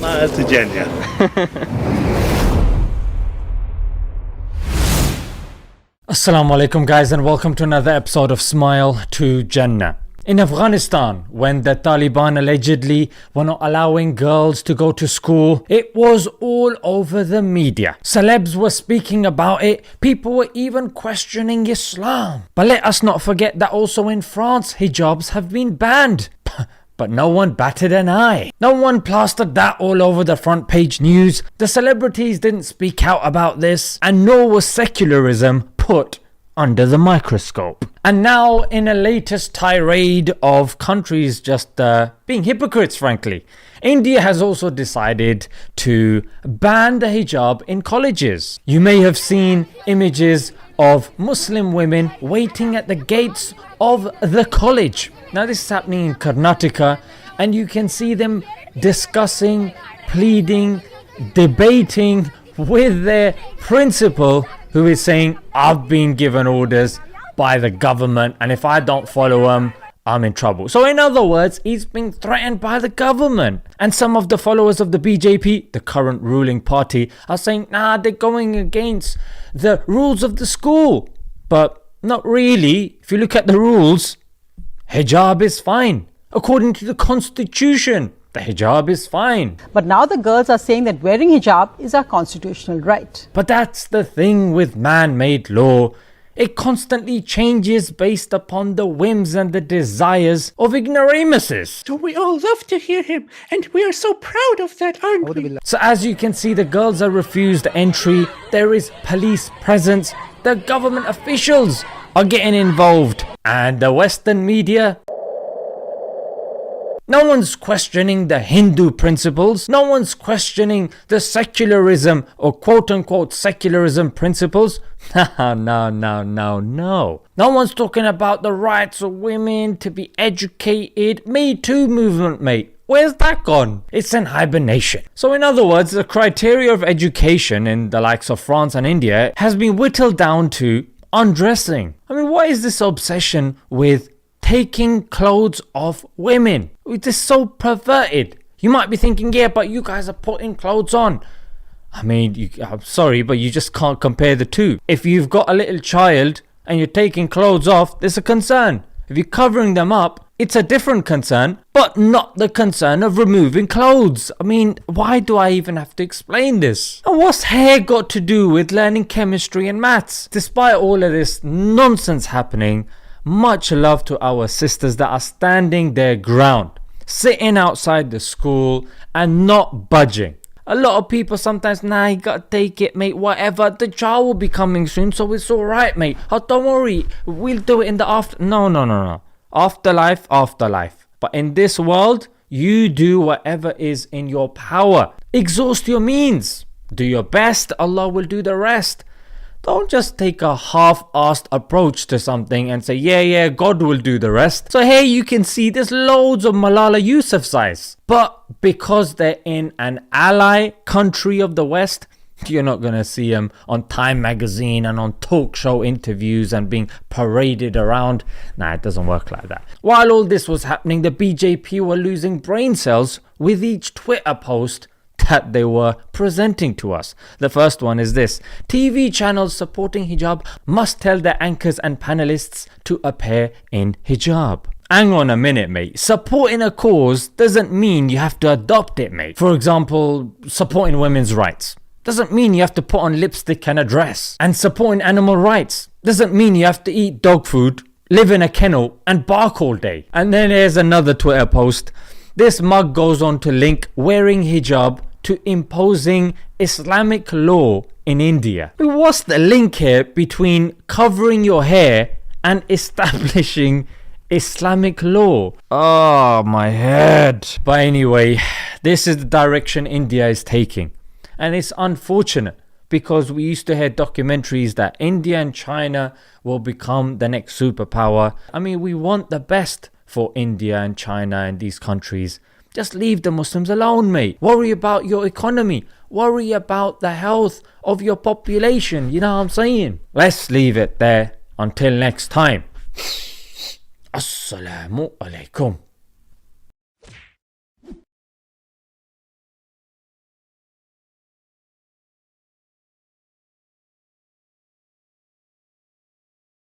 to Jannah. Assalamu alaikum guys, and welcome to another episode of Smile to Jannah. In Afghanistan, when the Taliban allegedly were not allowing girls to go to school, it was all over the media. Celebs were speaking about it, people were even questioning Islam. But let us not forget that also in France, hijabs have been banned. But no one batted an eye. No one plastered that all over the front page news. The celebrities didn't speak out about this, and nor was secularism put under the microscope. And now, in a latest tirade of countries just being hypocrites, frankly, India has also decided to ban the hijab in colleges. You may have seen images of Muslim women waiting at the gates of the college. Now this is happening in Karnataka, and you can see them discussing, pleading, debating with their principal, who is saying, I've been given orders by the government, and if I don't follow them, I'm in trouble. So in other words, he's being threatened by the government. And some of the followers of the BJP, the current ruling party, are saying, nah, they're going against the rules of the school. But not really. If you look at the rules, hijab is fine. According to the constitution, the hijab is fine. But now the girls are saying that wearing hijab is our constitutional right. But that's the thing with man-made law. It constantly changes based upon the whims and the desires of ignoramuses. So we all love to hear him, and we are so proud of that, aren't we? So as you can see, the girls are refused entry, there is police presence, the government officials are getting involved, and the Western media, no one's questioning the Hindu principles. No one's questioning the secularism or quote-unquote secularism principles. No. No one's talking about the rights of women to be educated. Me Too movement, mate. Where's that gone? It's in hibernation. So in other words, the criteria of education in the likes of France and India has been whittled down to undressing. I mean, what is this obsession with taking clothes off women? It is so perverted. You might be thinking, yeah, but you guys are putting clothes on. I mean, I'm sorry, but you just can't compare the two. If you've got a little child and you're taking clothes off, there's a concern. If you're covering them up, it's a different concern, but not the concern of removing clothes. I mean, why do I even have to explain this? And what's hair got to do with learning chemistry and maths? Despite all of this nonsense happening, much love to our sisters that are standing their ground, sitting outside the school and not budging. A lot of people sometimes, nah, you gotta take it, mate, whatever. The child will be coming soon, so it's alright, mate. Oh, don't worry, we'll do it in the after. No. Afterlife. But in this world, you do whatever is in your power. Exhaust your means. Do your best, Allah will do the rest. Don't just take a half-assed approach to something and say, yeah, God will do the rest. So here you can see there's loads of Malala Yousafzais. But because they're in an ally country of the West, you're not going to see them on Time magazine and on talk show interviews and being paraded around. Nah, it doesn't work like that. While all this was happening, the BJP were losing brain cells with each Twitter post that they were presenting to us. The first one is this: TV channels supporting hijab must tell their anchors and panelists to appear in hijab. Hang on a minute, mate. Supporting a cause doesn't mean you have to adopt it, mate. For example, supporting women's rights doesn't mean you have to put on lipstick and a dress. And supporting animal rights doesn't mean you have to eat dog food, live in a kennel and bark all day. And then here's another Twitter post. This mug goes on to link wearing hijab to imposing Islamic law in India. What's the link here between covering your hair and establishing Islamic law? Oh, my head. But anyway, this is the direction India is taking. And it's unfortunate because we used to hear documentaries that India and China will become the next superpower. I mean, we want the best for India and China and these countries. Just leave the Muslims alone, mate. Worry about your economy. Worry about the health of your population. You know what I'm saying? Let's leave it there. Until next time. Assalamu alaikum.